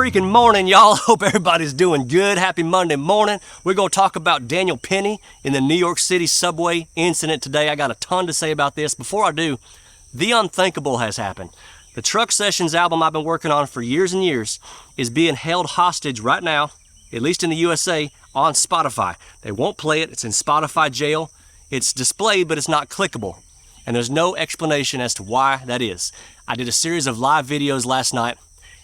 freaking morning, y'all. Hope everybody's doing good. Happy Monday morning. We're going to talk about Daniel Penny in the New York City subway incident today. I got a ton to say about this. Before I do, the unthinkable has happened. The Truck Sessions album I've been working on for years and years is being held hostage right now, at least in the USA, on Spotify. They won't play it. It's in Spotify jail. It's displayed, but it's not clickable. And there's no explanation as to why that is. I did a series of live videos last night,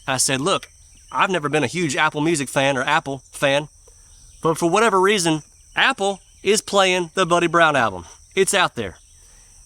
and I said, look, I've never been a huge Apple Music fan or Apple fan, but for whatever reason, Apple is playing the Buddy Brown album. It's out there.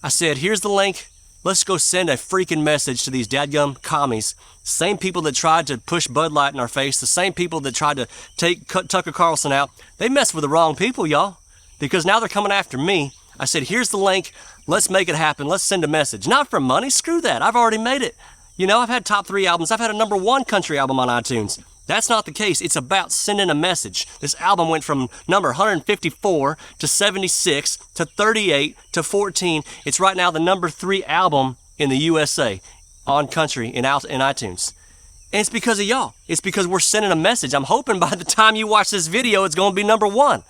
I said, here's the link. Let's go send a freaking message to these dadgum commies. Same people that tried to push Bud Light in our face, the same people that tried to take Tucker Carlson out. They messed with the wrong people, y'all, because now they're coming after me. I said, here's the link. Let's make it happen. Let's send a message. Not for money. Screw that. I've already made it. You know, I've had top 3 albums. I've had a #1 country album on iTunes. That's not the case. It's about sending a message. This album went from number 154 to 76 to 38 to 14. It's right now the #3 album in the USA on country in iTunes. And it's because of y'all. It's because we're sending a message. I'm hoping by the time you watch this video, it's going to be #1.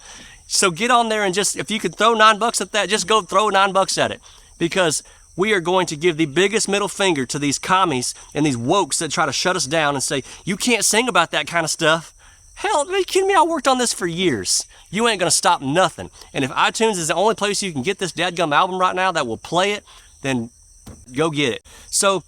So get on there and just, if you could throw $9 at that, just go throw $9 at it. Because we are going to give the biggest middle finger to these commies and these wokes that try to shut us down and say, you can't sing about that kind of stuff. Hell, are you kidding me? I worked on this for years. You ain't going to stop nothing. And if iTunes is the only place you can get this dadgum album right now that will play it, then go get it. So,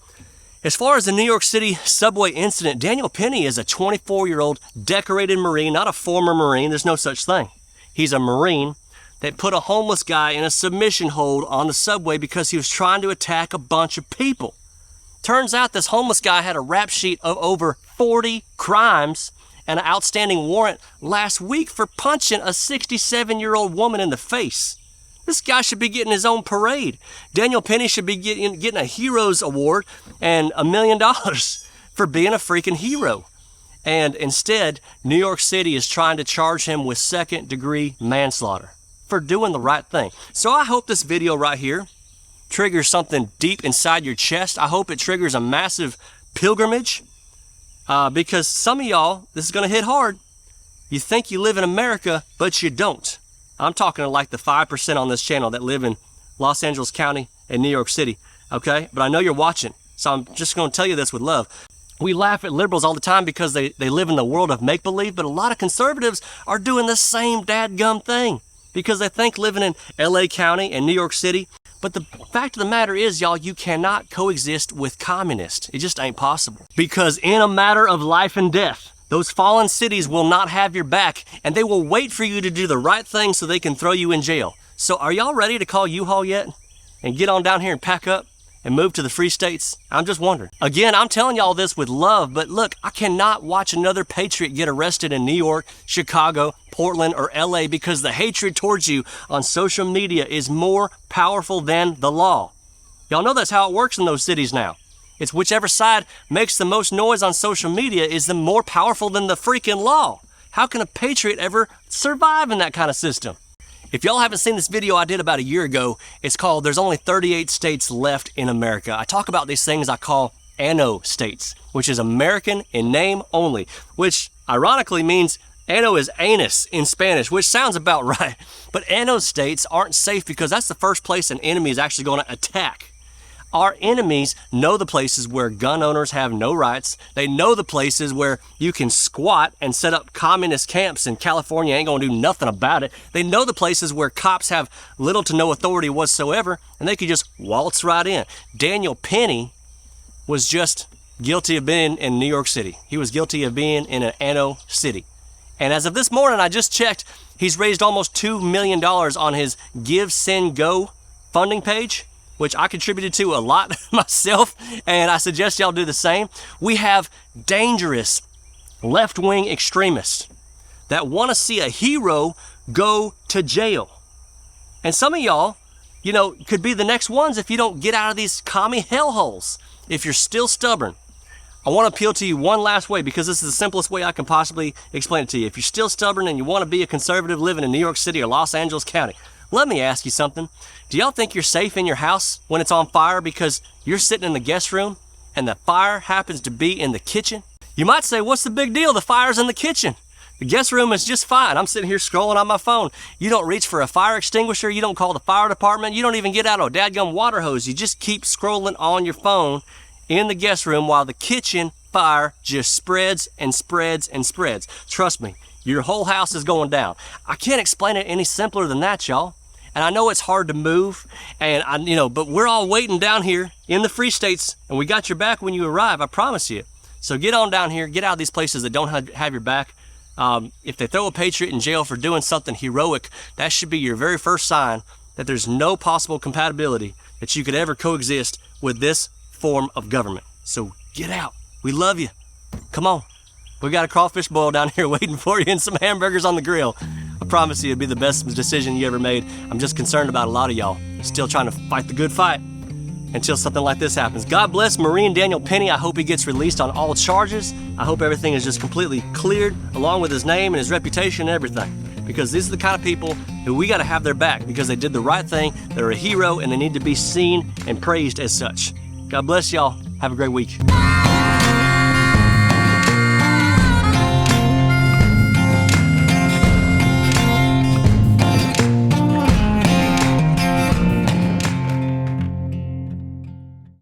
as far as the New York City subway incident, Daniel Penny is a 24-year-old decorated Marine, not a former Marine. There's no such thing. He's a Marine that put a homeless guy in a submission hold on the subway because he was trying to attack a bunch of people. Turns out this homeless guy had a rap sheet of over 40 crimes and an outstanding warrant last week for punching a 67-year-old woman in the face. This guy should be getting his own parade. Daniel Penny should be getting a Heroes Award and $1 million for being a freaking hero. And instead, New York City is trying to charge him with second-degree manslaughter for doing the right thing. So I hope this video right here triggers something deep inside your chest. I hope it triggers a massive pilgrimage because some of y'all, this is going to hit hard. You think you live in America, but you don't. I'm talking to like the 5% on this channel that live in Los Angeles County and New York City, okay? But I know you're watching, so I'm just going to tell you this with love. We laugh at liberals all the time because they live in the world of make-believe, but a lot of conservatives are doing the same dadgum thing because they think living in LA County and New York City. But the fact of the matter is, y'all, you cannot coexist with communists. It just ain't possible. Because in a matter of life and death, those fallen cities will not have your back, and they will wait for you to do the right thing so they can throw you in jail. So are y'all ready to call U-Haul yet? And get on down here and pack up and move to the free states? I'm just wondering. Again, I'm telling y'all this with love, but look, I cannot watch another patriot get arrested in New York, Chicago, Portland, or LA because the hatred towards you on social media is more powerful than the law. Y'all know that's how it works in those cities now. It's whichever side makes the most noise on social media is the more powerful than the freaking law. How can a patriot ever survive in that kind of system? If y'all haven't seen this video I did about a year ago, it's called There's Only 38 States Left in America. I talk about these things I call ANO states, which is American in name only, which ironically means ANO is anus in Spanish, which sounds about right. But ANO states aren't safe because that's the first place an enemy is actually going to attack. Our enemies know the places where gun owners have no rights. They know the places where you can squat and set up communist camps and California ain't gonna do nothing about it. They know the places where cops have little to no authority whatsoever and they could just waltz right in. Daniel Penny was just guilty of being in New York City. He was guilty of being in an ANO city. And as of this morning, I just checked, he's raised almost $2 million on his Give, Send, Go funding page, which I contributed to a lot myself, and I suggest y'all do the same. We have dangerous left-wing extremists that want to see a hero go to jail. And some of y'all, you know, could be the next ones if you don't get out of these commie hellholes. If you're still stubborn, I want to appeal to you one last way because this is the simplest way I can possibly explain it to you. If you're still stubborn and you want to be a conservative living in New York City or Los Angeles County, let me ask you something. Do y'all think you're safe in your house when it's on fire because you're sitting in the guest room and the fire happens to be in the kitchen? You might say, what's the big deal? The fire's in the kitchen. The guest room is just fine. I'm sitting here scrolling on my phone. You don't reach for a fire extinguisher. You don't call the fire department. You don't even get out a dadgum water hose. You just keep scrolling on your phone in the guest room while the kitchen fire just spreads and spreads and spreads. Trust me, your whole house is going down. I can't explain it any simpler than that, y'all. And I know it's hard to move, and but we're all waiting down here in the Free States, and we got your back when you arrive, I promise you. So get on down here, get out of these places that don't have your back. If they throw a patriot in jail for doing something heroic, that should be your very first sign that there's no possible compatibility that you could ever coexist with this form of government. So get out. We love you. Come on. We got a crawfish boil down here waiting for you and some hamburgers on the grill. I promise you it'd be the best decision you ever made. I'm just concerned about a lot of y'all still trying to fight the good fight until something like this happens. God bless Marine Daniel Penny. I hope he gets released on all charges. I hope everything is just completely cleared, along with his name and his reputation and everything. Because these are the kind of people who we got to have their back because they did the right thing. They're a hero and they need to be seen and praised as such. God bless y'all. Have a great week.